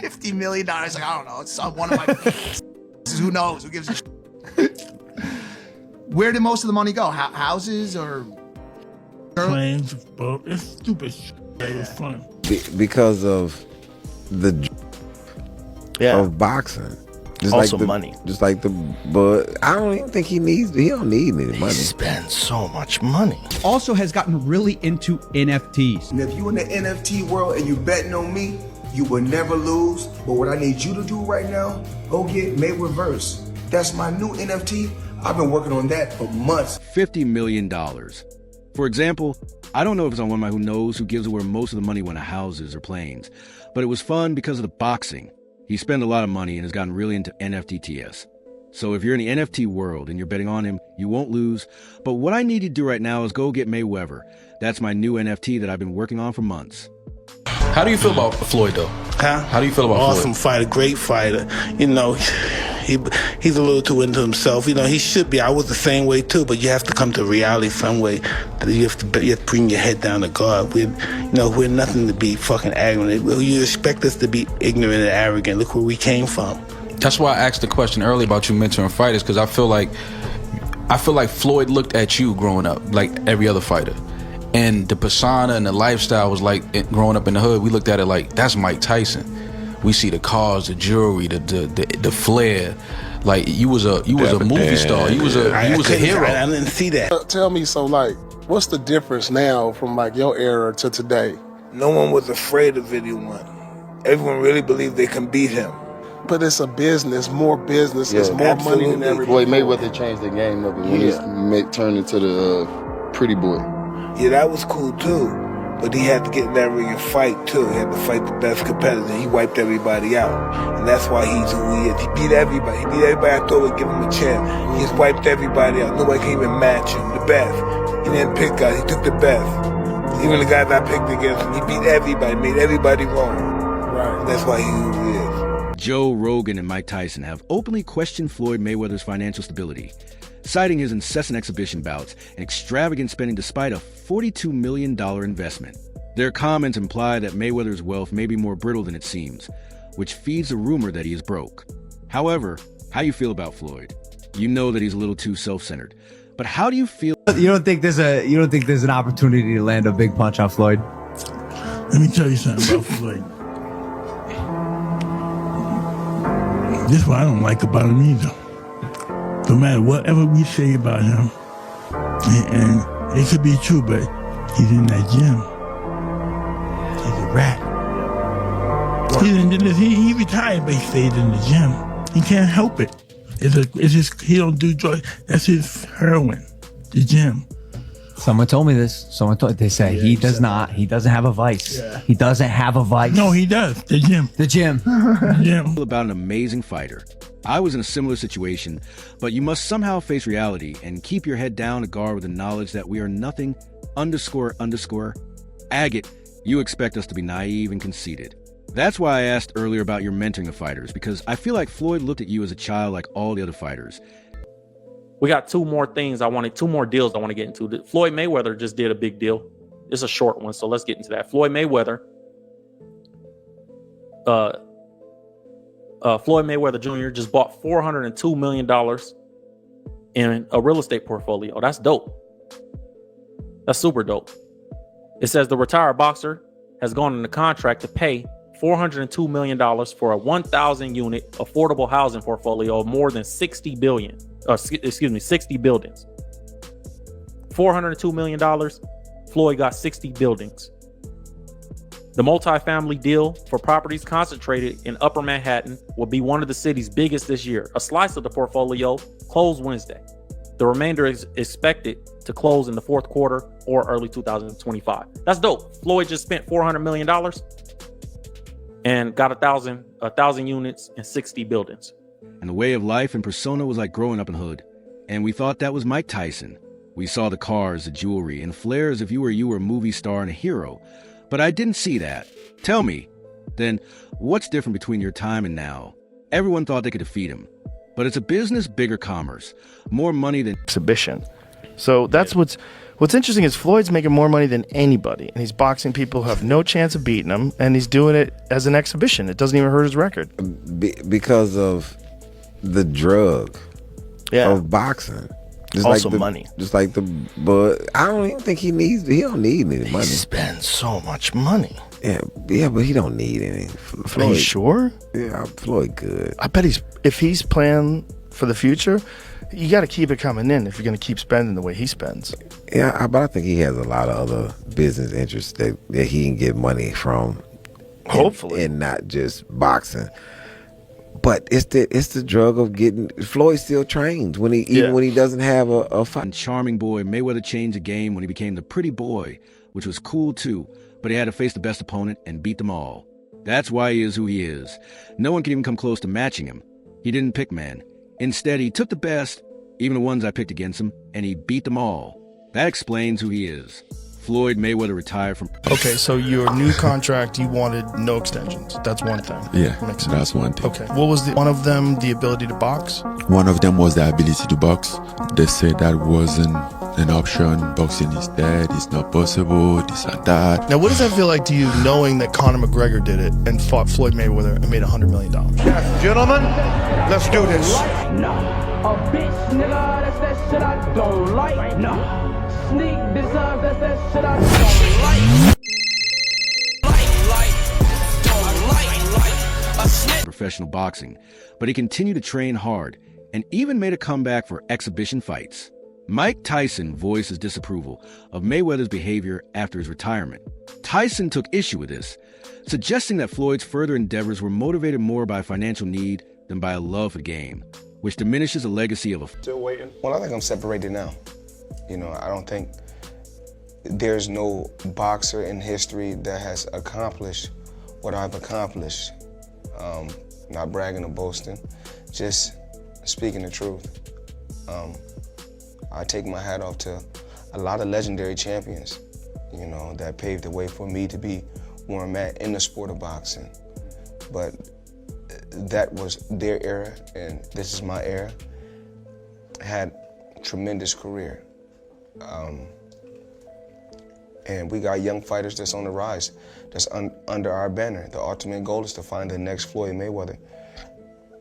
$50 million. Like, I don't know. It's one of my who knows? Who gives a shit? Where did most of the money go? Houses or planes? Boat. It's stupid shit. It was fun. Because of the of boxing. Just also like the, money. Just like but I don't even think he don't need any money. He spends so much money. Also has gotten really into NFTs. And if you in the NFT world and you betting on me, you will never lose. But what I need you to do right now, go get Mayweather. That's my new NFT. I've been working on that for months. $50 million. For example, I don't know if it's on one of my who knows who gives away most of the money went to houses or planes, but it was fun because of the boxing. He spent a lot of money and has gotten really into NFTs. So if you're in the NFT world and you're betting on him, you won't lose. But what I need you to do right now is go get Mayweather. That's my new NFT that I've been working on for months. How do you feel about Floyd, though? Huh? How do you feel about awesome Floyd? Fighter, great fighter. You know, he's a little too into himself. You know, he should be. I was the same way too, but you have to come to reality some way. You have to bring your head down to God. We're nothing to be fucking arrogant. You expect us to be ignorant and arrogant. Look where we came from. That's why I asked the question earlier about you mentoring fighters, because I feel like Floyd looked at you growing up like every other fighter. And the persona and the lifestyle was like, growing up in the hood, we looked at it like, that's Mike Tyson. We see the cars, the jewelry, the flair. Like you was a movie star. You was a hero. I didn't see that. Tell me, so like, what's the difference now from like your era to today? No one was afraid of anyone. Everyone really believed they can beat him. But it's a business, more business, it's more money than everything. Floyd Mayweather changed the game up when he turned into the pretty boy. Yeah, that was cool too. But he had to get in that ring and fight too. He had to fight the best competitor. He wiped everybody out. And that's why he's who he is. He beat everybody. He beat everybody I thought would give him a chance. He just wiped everybody out. Nobody can even match him. The best. He didn't pick guys. He took the best. Even the guys I picked against him, he beat everybody, made everybody wrong. Right. And that's why he's who he is. Joe Rogan and Mike Tyson have openly questioned Floyd Mayweather's financial stability, citing his incessant exhibition bouts and extravagant spending despite a $42 million investment. Their comments imply that Mayweather's wealth may be more brittle than it seems, which feeds the rumor that he is broke. However, how you feel about Floyd? You know that he's a little too self-centered. But how do you feel? You don't think there's an opportunity to land a big punch on Floyd? Let me tell you something about Floyd. This is what I don't like about him either. No matter whatever we say about him, and it could be true, but he's in that gym. He's a rat. He retired, but he stayed in the gym. He can't help it. It's just he don't do drugs. That's his heroin. The gym. Someone told me this. They say he does not. He doesn't have a vice. Yeah. He doesn't have a vice. No, he does. The gym. The gym. The gym. About an amazing fighter. I was in a similar situation, but you must somehow face reality and keep your head down to guard with the knowledge that we are nothing _ agate. You expect us to be naive and conceited. That's why I asked earlier about your mentoring of fighters, because I feel like Floyd looked at you as a child like all the other fighters. We got two more deals I want to get into. Floyd Mayweather just did a big deal. It's a short one, so let's get into that. Floyd Mayweather Jr. just bought $402 million in a real estate portfolio. That's dope. That's super dope. It says the retired boxer has gone into contract to pay $402 million for a 1,000 unit affordable housing portfolio of more than 60 buildings. $402 million, Floyd got 60 buildings. The multifamily deal for properties concentrated in Upper Manhattan will be one of the city's biggest this year. A slice of the portfolio closed Wednesday. The remainder is expected to close in the fourth quarter or early 2025. That's dope. Floyd just spent $400 million and got 1,000 units and 60 buildings. And the way of life and persona was like growing up in hood. And we thought that was Mike Tyson. We saw the cars, the jewelry, and flair as if you were a movie star and a hero. But I didn't see that. Tell me, then, what's different between your time and now? Everyone thought they could defeat him. But it's a business, bigger commerce. More money than exhibition. So that's what's What's interesting is Floyd's making more money than anybody, and he's boxing people who have no chance of beating him, and he's doing it as an exhibition. It doesn't even hurt his record. Because of the drug of boxing. Just Also like money. Just like but I don't even think he don't need any money. He spends so much money. Yeah, but he don't need any. Floyd, Are you sure? Yeah, Floyd good. I bet if he's playing for the future, you got to keep it coming in if you're going to keep spending the way he spends. Yeah, but I think he has a lot of other business interests that he can get money from. Hopefully. And not just boxing. But it's the drug of getting. Floyd still trains when he doesn't have a fight. Charming boy, Mayweather changed the game when he became the pretty boy, which was cool too. But he had to face the best opponent and beat them all. That's why he is who he is. No one can even come close to matching him. He didn't pick man. Instead, he took the best, even the ones I picked against him, and he beat them all. That explains who he is. Floyd Mayweather retired from... Okay, so your new contract, you wanted no extensions. That's one thing. Yeah, Makes sense. that's one thing. Okay. What was one of them, the ability to box? One of them was the ability to box. They said that wasn't an option. Boxing is dead. It's not possible. This and that. Now, what does that feel like to you, knowing that Conor McGregor did it and fought Floyd Mayweather and made $100 million? Yes, gentlemen, let's do this. No, a bitch, nigga, that's that shit I don't like. No, sneak deserve, that's that shit I don't like. Professional boxing, but he continued to train hard and even made a comeback for exhibition fights. Mike Tyson voiced his disapproval of Mayweather's behavior after his retirement. Tyson took issue with this, suggesting that Floyd's further endeavors were motivated more by financial need than by a love for the game, which diminishes the legacy of a... Still waiting? Well, I think I'm separated now. You know, I don't think there's no boxer in history that has accomplished what I've accomplished. Not bragging or boasting, just speaking the truth. I take my hat off to a lot of legendary champions, you know, that paved the way for me to be where I'm at in the sport of boxing. But that was their era, and this is my era. I had a tremendous career. And we got young fighters that's on the rise, that's under our banner. The ultimate goal is to find the next Floyd Mayweather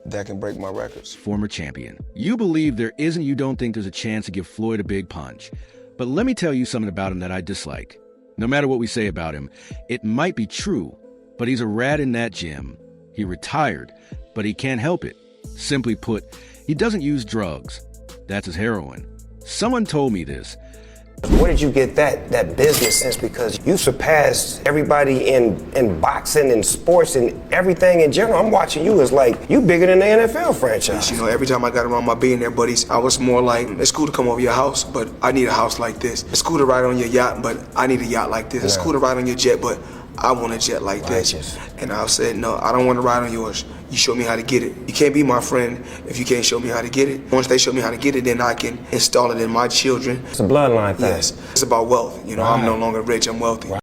that can break my records. Former champion. You believe there is and you don't think there's a chance to give Floyd a big punch. But let me tell you something about him that I dislike. No matter what we say about him, it might be true, but he's a rat in that gym. He retired, but he can't help it. Simply put, he doesn't use drugs. That's his heroin. Someone told me this. Where did you get that business sense? Because you surpassed everybody in boxing and sports and everything in general. I'm watching you as like, you bigger than the NFL franchise. You know, every time I got around my billionaire buddies, I was more like, it's cool to come over your house, but I need a house like this. It's cool to ride on your yacht, but I need a yacht like this. It's cool to ride on your jet, but I want a jet like this. And I said, no, I don't want to ride on yours. You show me how to get it. You can't be my friend if you can't show me how to get it. Once they show me how to get it, then I can install it in my children. It's a bloodline thing. Yes. It's about wealth. You know, I'm no longer rich, I'm wealthy.